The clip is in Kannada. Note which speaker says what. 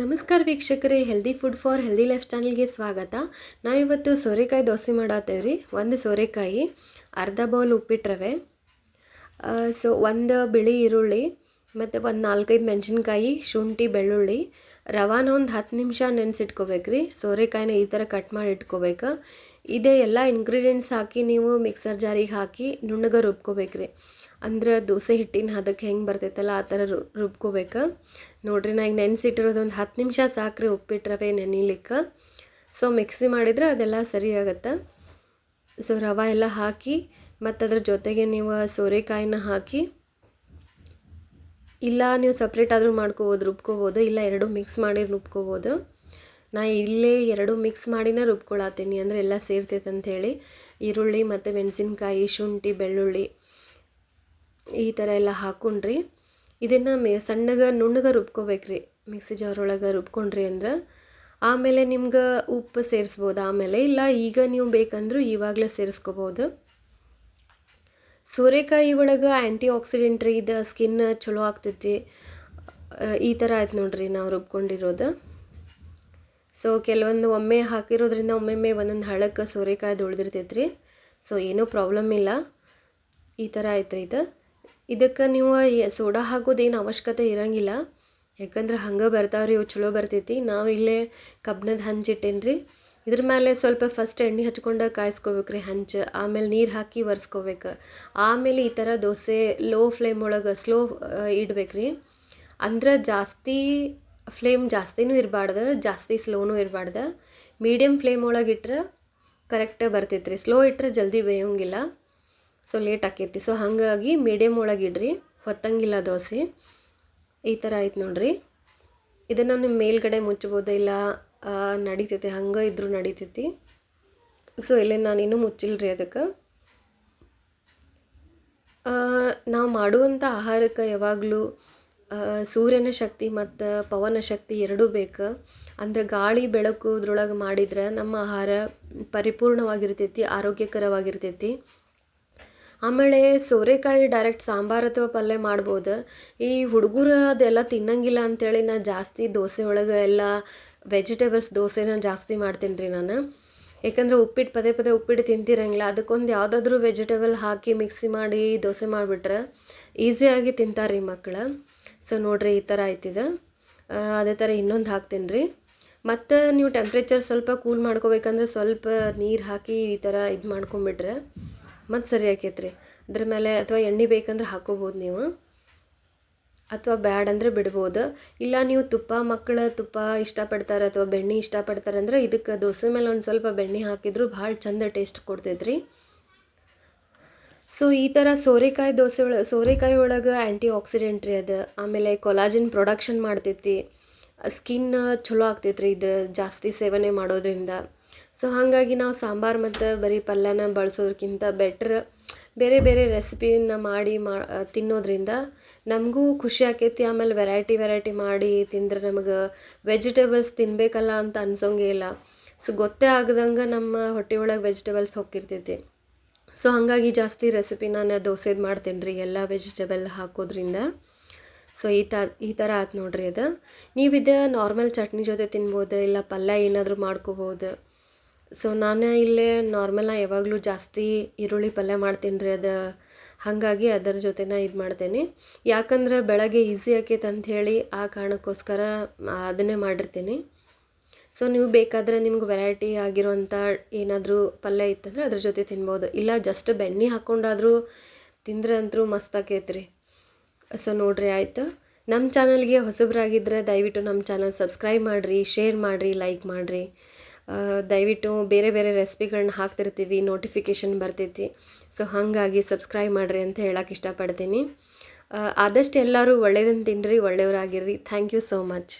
Speaker 1: ನಮಸ್ಕಾರ ವೀಕ್ಷಕರೇ, healthy food for healthy life ಚಾನಲ್ಗೆ ಸ್ವಾಗತ. ನಾವಿವತ್ತು ಸೋರೆಕಾಯಿ ದೋಸೆ ಮಾಡತ್ತೇವ್ರಿ. ಒಂದು ಸೋರೆಕಾಯಿ, ಅರ್ಧ ಬೌಲ್ ಉಪ್ಪಿಟ್ಟು ರವೆ, ಒಂದು ಬಿಳಿ ಈರುಳ್ಳಿ ಮತ್ತು ಒಂದು 4-5 ಮೆಣಸಿನ್ಕಾಯಿ, ಶುಂಠಿ, ಬೆಳ್ಳುಳ್ಳಿ, ರವಾನ ಒಂದು 10 ನಿಮಿಷ ನೆನೆಸಿಟ್ಕೋಬೇಕ್ರಿ. ಸೋರೆಕಾಯಿನ ಈ ಥರ ಕಟ್ ಮಾಡಿ ಇಟ್ಕೋಬೇಕು. ಇದೇ ಎಲ್ಲ ಇಂಗ್ರೀಡಿಯೆಂಟ್ಸ್ ಹಾಕಿ ನೀವು ಮಿಕ್ಸರ್ ಜಾರಿಗೆ ಹಾಕಿ ನುಣ್ಣಗೆ ರುಬ್ಕೋಬೇಕ್ರಿ. ಅಂದ್ರೆ ದೋಸೆ ಹಿಟ್ಟಿನ ಹದಕ್ಕೆ ಹೆಂಗೆ ಬರ್ತೈತಲ್ಲ ಆ ಥರ ರುಬ್ಕೋಬೇಕು. ನೋಡಿರಿ, ನಾ ಈಗ ನೆನೆಸಿಟ್ಟಿರೋದು ಒಂದು 10 ನಿಮಿಷ ಸಾಕ್ರಿ ಉಪ್ಪಿಟ್ಟು ರವೆ ನೆನಿಲಿಕ್ಕೆ. ಮಿಕ್ಸಿ ಮಾಡಿದರೆ ಅದೆಲ್ಲ ಸರಿ ಆಗುತ್ತೆ. ರವೆ ಎಲ್ಲ ಹಾಕಿ ಮತ್ತು ಅದ್ರ ಜೊತೆಗೆ ನೀವು ಸೋರೆಕಾಯಿನ ಹಾಕಿ, ಇಲ್ಲ ನೀವು ಸಪ್ರೇಟ್ ಆದರೂ ಮಾಡ್ಕೋಬೋದು, ರುಬ್ಕೋಬೋದು, ಇಲ್ಲ ಎರಡೂ ಮಿಕ್ಸ್ ಮಾಡಿ ರುಬ್ಕೋಬೋದು. ನಾ ಇಲ್ಲೇ ಎರಡೂ ಮಿಕ್ಸ್ ಮಾಡಿನೇ ರುಬ್ಕೊಳತ್ತೀನಿ, ಅಂದರೆ ಎಲ್ಲ ಸೇರ್ತೈತೆ ಅಂಥೇಳಿ. ಈರುಳ್ಳಿ ಮತ್ತು ಮೆಣಸಿನ್ಕಾಯಿ, ಶುಂಠಿ, ಬೆಳ್ಳುಳ್ಳಿ ಈ ಥರ ಎಲ್ಲ ಹಾಕ್ಕೊಂಡ್ರಿ ಇದನ್ನು ಸಣ್ಣಗೆ ನುಣ್ಣಗೆ ರುಬ್ಕೋಬೇಕ್ರಿ. ಮಿಕ್ಸಿ ಜಾರ್ ಒಳಗೆ ರುಬ್ಕೊಂಡ್ರಿ ಅಂದ್ರೆ ಆಮೇಲೆ ನಿಮ್ಗೆ ಉಪ್ಪು ಸೇರಿಸ್ಬೋದು. ಆಮೇಲೆ ಇಲ್ಲ ಈಗ ನೀವು ಬೇಕಂದ್ರೂ ಇವಾಗಲೇ ಸೇರಿಸ್ಕೋಬೋದು. ಸೋರೆಕಾಯಿ ಒಳಗೆ ಆ್ಯಂಟಿ ಆಕ್ಸಿಡೆಂಟ್ ರೀ, ಇದು ಸ್ಕಿನ್ ಚಲೋ ಆಗ್ತೈತಿ. ಈ ಥರ ಆಯ್ತು ನೋಡ್ರಿ ನಾವು ರುಬ್ಕೊಂಡಿರೋದು. ಕೆಲವೊಂದು ಒಮ್ಮೆ ಹಾಕಿರೋದ್ರಿಂದ ಒಮ್ಮೊಮ್ಮೆ ಒಂದೊಂದು ಹಳಕ್ಕೆ ಸೋರೆಕಾಯ್ದು ಉಳಿದಿರ್ತೈತ್ರಿ. ಏನೂ ಪ್ರಾಬ್ಲಮ್ ಇಲ್ಲ. ಈ ಥರ ಆಯ್ತು ರೀ ಇದು. ಇದಕ್ಕೆ ನೀವು ಸೋಡಾ ಹಾಕೋದೇನು ಅವಶ್ಯಕತೆ ಇರೋಂಗಿಲ್ಲ, ಯಾಕಂದ್ರೆ ಹಂಗೆ ಬರ್ತಾವ್ರಿ, ಇವು ಚಲೋ ಬರ್ತೈತಿ. ನಾವು ಇಲ್ಲೇ ಕಬ್ಬಿಣದ ಹಂಚಿಟ್ಟೇನಿ ರೀ. ಇದ್ರ ಮೇಲೆ ಸ್ವಲ್ಪ ಫಸ್ಟ್ ಎಣ್ಣೆ ಹಚ್ಕೊಂಡು ಕಾಯಿಸ್ಕೋಬೇಕ್ರಿ ಹಂಚು. ಆಮೇಲೆ ನೀರು ಹಾಕಿ ಒರೆಸ್ಕೋಬೇಕು. ಆಮೇಲೆ ಈ ಥರ ದೋಸೆ ಲೋ ಫ್ಲೇಮ್ ಒಳಗೆ ಸ್ಲೋ ಇಡ್ಬೇಕ್ರಿ. ಅಂದ್ರೆ ಜಾಸ್ತಿ ಫ್ಲೇಮ್ ಜಾಸ್ತಿನೂ ಇರಬಾರ್ದು, ಜಾಸ್ತಿ ಸ್ಲೋನೂ ಇರಬಾರ್ದು. ಮೀಡಿಯಮ್ ಫ್ಲೇಮ್ ಒಳಗೆ ಇಟ್ಟರೆ ಕರೆಕ್ಟಾಗಿ ಬರ್ತೈತ್ರಿ. ಸ್ಲೋ ಇಟ್ಟರೆ ಜಲ್ದಿ ಬೇಯೋಂಗಿಲ್ಲ, ಲೇಟ್ ಆಕೈತಿ. ಹಾಗಾಗಿ ಮೀಡಿಯಮ್ ಒಳಗೆ ಇಡ್ರಿ, ಹೊತ್ತಂಗಿಲ್ಲ ದೋಸೆ. ಈ ಥರ ಆಯ್ತು ನೋಡ್ರಿ. ಇದನ್ನು ನಿಮ್ಮ ಮೇಲ್ಗಡೆ ಮುಚ್ಬೋದು, ಇಲ್ಲ ನಡಿತೈತಿ, ಹಂಗೆ ಇದ್ರೂ ನಡಿತೈತಿ. ಇಲ್ಲೇ ನಾನಿನ್ನೂ ಮುಚ್ಚಿಲ್ರಿ ಅದಕ್ಕೆ. ನಾವು ಮಾಡುವಂಥ ಆಹಾರಕ್ಕೆ ಯಾವಾಗಲೂ ಸೂರ್ಯನ ಶಕ್ತಿ ಮತ್ತು ಪವನ ಶಕ್ತಿ ಎರಡೂ ಬೇಕು. ಅಂದರೆ ಗಾಳಿ ಬೆಳಕು ಇದ್ರೊಳಗೆ ಮಾಡಿದ್ರೆ ನಮ್ಮ ಆಹಾರ ಪರಿಪೂರ್ಣವಾಗಿರ್ತೈತಿ, ಆರೋಗ್ಯಕರವಾಗಿರ್ತೈತಿ. ಆಮೇಲೆ ಸೋರೆಕಾಯಿ ಡೈರೆಕ್ಟ್ ಸಾಂಬಾರು ಅಥವಾ ಪಲ್ಯ ಮಾಡ್ಬೋದು. ಈ ಹುಡುಗರು ಅದೆಲ್ಲ ತಿನ್ನಂಗಿಲ್ಲ ಅಂಥೇಳಿ ನಾನು ಜಾಸ್ತಿ ದೋಸೆ ಒಳಗೆ ಎಲ್ಲ ವೆಜಿಟೇಬಲ್ಸ್ ದೋಸೆನ ಜಾಸ್ತಿ ಮಾಡ್ತೀನಿ ರೀ ನಾನು. ಯಾಕಂದರೆ ಉಪ್ಪಿಟ್ಟು ಪದೇ ಪದೇ ಉಪ್ಪಿಟ್ಟು ತಿಂತಿರಂಗಿಲ್ಲ, ಅದಕ್ಕೊಂದು ಯಾವುದಾದ್ರೂ ವೆಜಿಟೇಬಲ್ ಹಾಕಿ ಮಿಕ್ಸಿ ಮಾಡಿ ದೋಸೆ ಮಾಡಿಬಿಟ್ರೆ ಈಸಿಯಾಗಿ ತಿಂತಾರೆ ರೀ ಮಕ್ಕಳು. ನೋಡಿರಿ, ಈ ಥರ ಆಯ್ತಿದೆ. ಅದೇ ಥರ ಇನ್ನೊಂದು ಹಾಕ್ತೀನಿ ರೀ. ಮತ್ತು ನೀವು ಟೆಂಪ್ರೇಚರ್ ಸ್ವಲ್ಪ ಕೂಲ್ ಮಾಡ್ಕೋಬೇಕಂದ್ರೆ ಸ್ವಲ್ಪ ನೀರು ಹಾಕಿ ಈ ಥರ ಇದು ಮಾಡ್ಕೊಂಬಿಟ್ರೆ ಮತ್ತು ಸರಿ ಆಕೈತ್ರಿ. ಅದ್ರ ಮೇಲೆ ಅಥವಾ ಎಣ್ಣೆ ಬೇಕಂದ್ರೆ ಹಾಕೋಬೋದು ನೀವು, ಅಥವಾ ಬ್ಯಾಡ್ ಅಂದರೆ ಬಿಡ್ಬೋದು. ಇಲ್ಲ ನೀವು ಮಕ್ಕಳು ತುಪ್ಪ ಇಷ್ಟಪಡ್ತಾರೆ ಅಥವಾ ಬೆಣ್ಣೆ ಇಷ್ಟಪಡ್ತಾರೆ ಅಂದರೆ ಇದಕ್ಕೆ ದೋಸೆ ಮೇಲೆ ಒಂದು ಸ್ವಲ್ಪ ಬೆಣ್ಣೆ ಹಾಕಿದ್ರು ಭಾಳ ಚಂದ ಟೇಸ್ಟ್ ಕೊಡ್ತೈತ್ರಿ. ಈ ಥರ ಸೋರೆಕಾಯಿ ಒಳಗೆ ಆ್ಯಂಟಿ ಆಕ್ಸಿಡೆಂಟ್ ರೀ ಅದು. ಆಮೇಲೆ ಕೊಲಾಜಿನ್ ಪ್ರೊಡಕ್ಷನ್ ಮಾಡ್ತೈತಿ, ಸ್ಕಿನ್ ಚಲೋ ಆಗ್ತೈತ್ರಿ ಇದು ಜಾಸ್ತಿ ಸೇವನೆ ಮಾಡೋದ್ರಿಂದ. ಹಾಗಾಗಿ ನಾವು ಸಾಂಬಾರು ಮತ್ತು ಬರೀ ಪಲ್ಯನ ಬಳಸೋದಕ್ಕಿಂತ ಬೆಟ್ರ್ ಬೇರೆ ಬೇರೆ ರೆಸಿಪಿನ ಮಾಡಿ ತಿನ್ನೋದ್ರಿಂದ ನಮಗೂ ಖುಷಿ ಆಕೈತಿ. ಆಮೇಲೆ ವೆರೈಟಿ ಮಾಡಿ ತಿಂದ್ರೆ ನಮಗೆ ವೆಜಿಟೇಬಲ್ಸ್ ತಿನ್ನಬೇಕಲ್ಲ ಅಂತ ಅನ್ಸೋಂಗೇ ಇಲ್ಲ. ಗೊತ್ತೇ ಆಗದಂಗೆ ನಮ್ಮ ಹೊಟ್ಟೆ ಒಳಗೆ ವೆಜಿಟೇಬಲ್ಸ್ ಹೋಗಿರ್ತೈತಿ. ಹಾಗಾಗಿ ಜಾಸ್ತಿ ರೆಸಿಪಿ ನಾನು ದೋಸೆದು ಮಾಡ್ತೀನಿ ರೀ, ಎಲ್ಲ ವೆಜಿಟೇಬಲ್ ಹಾಕೋದ್ರಿಂದ. ಈ ಥರ ಆಯ್ತು ನೋಡ್ರಿ ಅದು. ನೀವು ಇದು ನಾರ್ಮಲ್ ಚಟ್ನಿ ಜೊತೆ ತಿನ್ಬೋದು, ಇಲ್ಲ ಪಲ್ಯ ಏನಾದರೂ ಮಾಡ್ಕೋಬೋದು. ನಾನು ಇಲ್ಲೇ ನಾರ್ಮಲ್ನ ಯಾವಾಗಲೂ ಜಾಸ್ತಿ ಈರುಳ್ಳಿ ಪಲ್ಯ ಮಾಡ್ತೀನಿ ರೀ ಅದು. ಹಾಗಾಗಿ ಅದರ ಜೊತೆನ ಇದು ಮಾಡ್ತೇನೆ, ಯಾಕಂದ್ರೆ ಬೆಳಗ್ಗೆ ಈಸಿ ಆಕೈತೆ ಅಂಥೇಳಿ ಆ ಕಾರಣಕ್ಕೋಸ್ಕರ ಅದನ್ನೇ ಮಾಡಿರ್ತೀನಿ. ನೀವು ಬೇಕಾದರೆ ನಿಮ್ಗೆ ವೆರೈಟಿ ಆಗಿರೋಂಥ ಏನಾದರೂ ಪಲ್ಯ ಇತ್ತಂದರೆ ಅದ್ರ ಜೊತೆ ತಿನ್ಬೋದು, ಇಲ್ಲ ಜಸ್ಟ್ ಬೆಣ್ಣೆ ಹಾಕ್ಕೊಂಡಾದರೂ ತಿಂದ್ರೆ ಅಂತೂ ಮಸ್ತ್ ಆಕೈತ್ರಿ. ನೋಡ್ರಿ, ಆಯಿತು. ನಮ್ಮ ಚಾನಲ್ಗೆ ಹೊಸಬ್ರಾಗಿದ್ದರೆ ದಯವಿಟ್ಟು ನಮ್ಮ ಚಾನಲ್ ಸಬ್ಸ್ಕ್ರೈಬ್ ಮಾಡಿರಿ, ಶೇರ್ ಮಾಡಿರಿ, ಲೈಕ್ ಮಾಡಿರಿ. ದಯವಿಟ್ಟು ಬೇರೆ ಬೇರೆ ರೆಸಿಪಿಗಳನ್ನ ಹಾಕ್ತಿರ್ತೀವಿ, ನೋಟಿಫಿಕೇಷನ್ ಬರ್ತೈತಿ. ಹಾಗಾಗಿ ಸಬ್ಸ್ಕ್ರೈಬ್ ಮಾಡಿರಿ ಅಂತ ಹೇಳಕ್ಕೆ ಇಷ್ಟಪಡ್ತೀನಿ. ಆದಷ್ಟು ಎಲ್ಲರೂ ಒಳ್ಳೆಯದನ್ನು ತಿನ್ನಿರಿ, ಒಳ್ಳೆಯವರಾಗಿರ್ರಿ. Thank you so much.